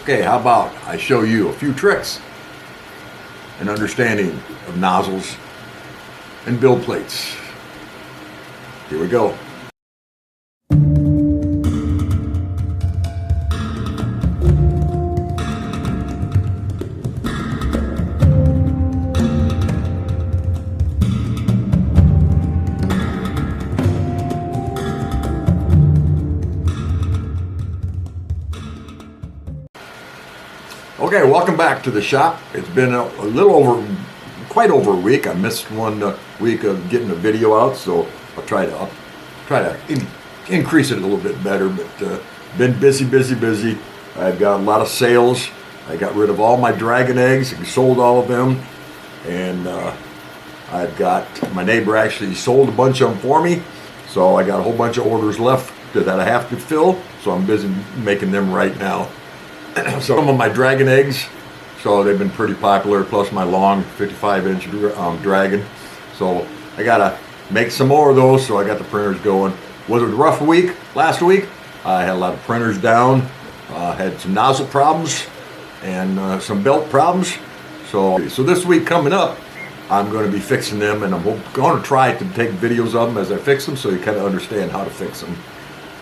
Okay, how about I show you a few tricks and understanding of nozzles and build plates. Here we go. Okay, welcome back to the shop. It's been quite over a week. I missed one week of getting a video out, so I'll try to increase it a little bit better. But been busy. I've got a lot of sales. I got rid of all my dragon eggs and sold all of them, and I've got my neighbor actually sold a bunch of them for me. So I got a whole bunch of orders left that I have to fill. So I'm busy making them right now. So some of my dragon eggs, so they've been pretty popular, plus my long 55-inch dragon. So I gotta make some more of those, so I got the printers going. Was it a rough week last week? I had a lot of printers down, had some nozzle problems and some belt problems. So this week coming up, I'm going to be fixing them, and I'm going to try to take videos of them as I fix them so you kind of understand how to fix them.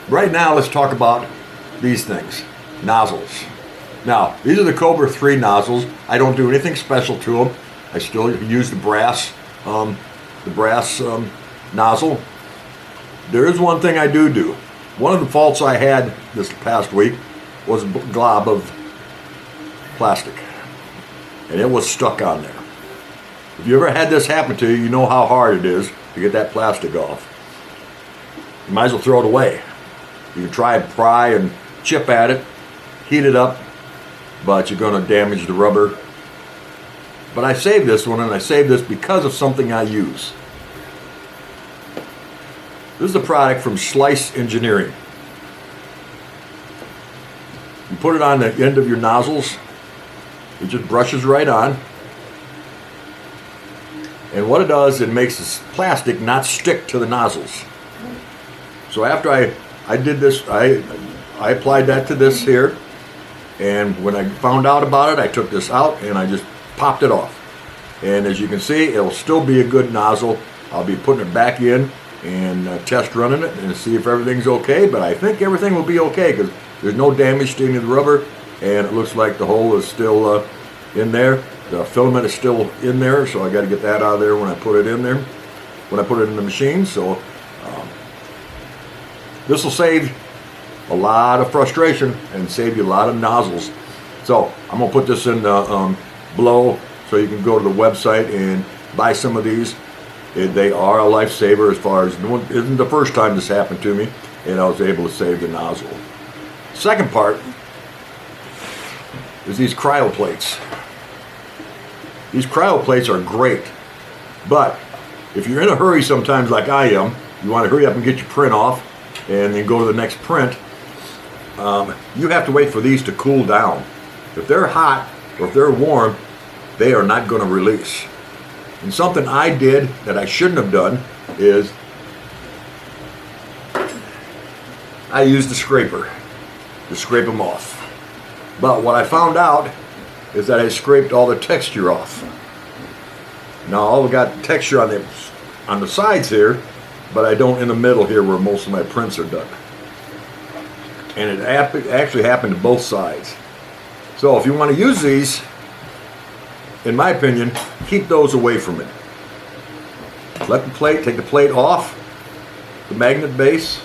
Right now, let's talk about these things, nozzles. Now, these are the Kobra 3 nozzles. I don't do anything special to them. I still use the brass nozzle. There is one thing I do. One of the faults I had this past week was a glob of plastic, and it was stuck on there. If you ever had this happen to you, you know how hard it is to get that plastic off. You might as well throw it away. You can try and pry and chip at it, heat it up, but you're going to damage the rubber. But I saved this one, and I saved this because of something I use. This is a product from Slice Engineering. You put it on the end of your nozzles. It just brushes right on. And what it does, it makes this plastic not stick to the nozzles. So after I did this, I applied that to this here. And when I found out about it, I took this out and I just popped it off. And as you can see, it'll still be a good nozzle. I'll be putting it back in and test running it and see if everything's okay. But I think everything will be okay because there's no damage to any of the rubber, and it looks like the hole is still in there. The filament is still in there, so I got to get that out of there when I put it in there, when I put it in the machine. So this will save a lot of frustration and save you a lot of nozzles. So I'm gonna put this in below, so you can go to the website and buy some of these. They are a lifesaver, as far as it isn't the first time this happened to me, and I was able to save the nozzle. Second part is these cryo plates. These cryo plates are great, but if you're in a hurry sometimes like I am, you want to hurry up and get your print off and then go to the next print, you have to wait for these to cool down. If they're hot or if they're warm, they are not going to release. And something I did that I shouldn't have done is I used a scraper to scrape them off. But what I found out is that I scraped all the texture off. Now I've got texture on the sides here, but I don't in the middle here where most of my prints are done. And it actually happened to both sides. So if you want to use these, in my opinion, keep those away from it. Take the plate off the magnet base,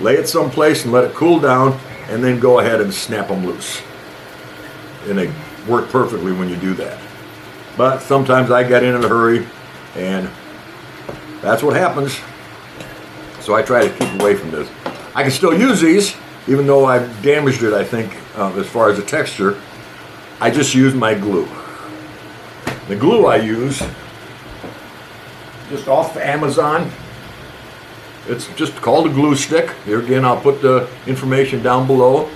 lay it someplace and let it cool down, and then go ahead and snap them loose. And they work perfectly when you do that. But sometimes I get in a hurry, and that's what happens. So I try to keep away from this. I can still use these, even though I've damaged it, I think, as far as the texture. I just use my glue. The glue I use, just off Amazon. It's just called a glue stick. Here again, I'll put the information down below.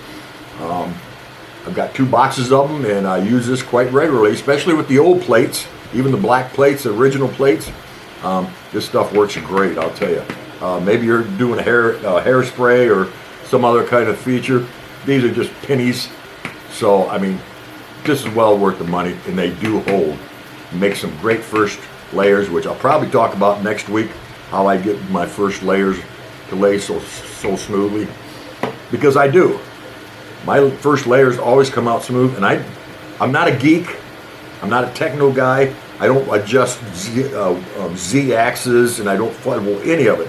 I've got 2 boxes of them, and I use this quite regularly, especially with the old plates, even the black plates, the original plates. This stuff works great, I'll tell you. Maybe you're doing a hairspray or some other kind of feature. These are just pennies, So, I mean, this is well worth the money, and they do hold. Make some great first layers, which I'll probably talk about next week, how I get my first layers to lay so smoothly. Because I do. My first layers always come out smooth, and I'm not a geek. I'm not a techno guy. I don't adjust Z axis, and I don't fudgle any of it.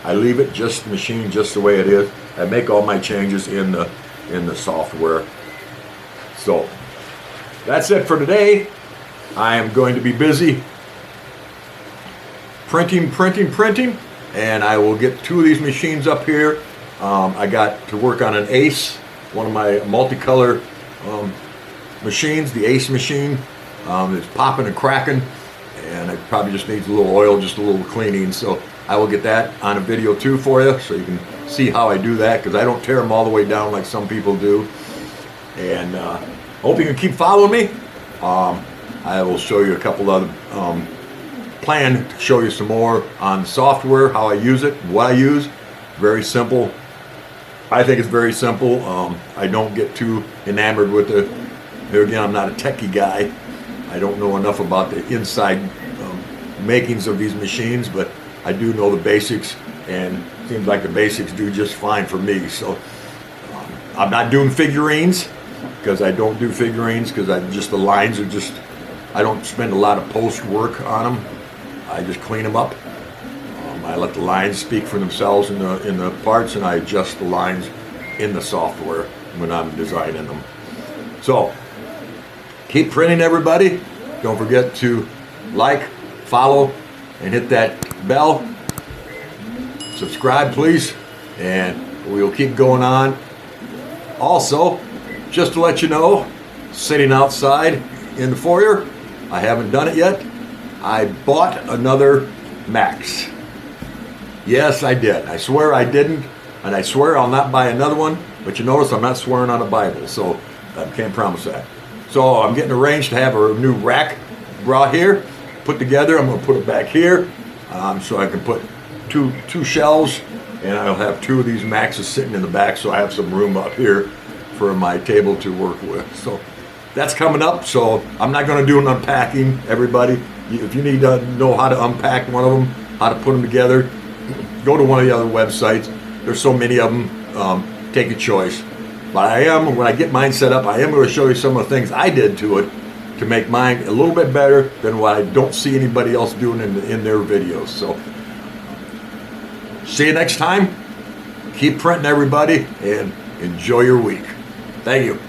I leave it just machine just the way it is. I make all my changes in the software. So that's it for today. I am going to be busy printing, and I will get 2 of these machines up here. I got to work on an Ace, one of my multicolor machines, the Ace machine. It's popping and cracking, and it probably just needs a little oil, just a little cleaning. So I will get that on a video too for you, so you can see how I do that, because I don't tear them all the way down like some people do. And hope you can keep following me. I will show you a couple other plan to show you some more on software, how I use it, what I use. Very simple. I think it's very simple. I don't get too enamored with it. Here again, I'm not a techie guy. I don't know enough about the inside makings of these machines, but I do know the basics, and it seems like the basics do just fine for me. So I'm not doing figurines, because I don't do figurines, because the lines are just, I don't spend a lot of post work on them. I just clean them up. I let the lines speak for themselves in the parts, and I adjust the lines in the software when I'm designing them. So keep printing, everybody. Don't forget to like, follow, and hit that bell. Subscribe, please, and we'll keep going on. Also, just to let you know, sitting outside in the foyer, I haven't done it yet, I bought another Max. Yes, I did. I swear I didn't, and I swear I'll not buy another one, but you notice I'm not swearing on a Bible, so I can't promise that. So I'm getting arranged to have a new rack brought here, put together. I'm going to put it back here, so I can put two shelves, and I'll have 2 of these Maxes sitting in the back, so I have some room up here for my table to work with. So that's coming up, so I'm not going to do an unpacking, everybody. If you need to know how to unpack one of them, how to put them together, go to one of the other websites. There's so many of them. Take a choice. But when I get mine set up, I am going to show you some of the things I did to it to make mine a little bit better than what I don't see anybody else doing in their videos. So see you next time. Keep printing, everybody, and enjoy your week. Thank you.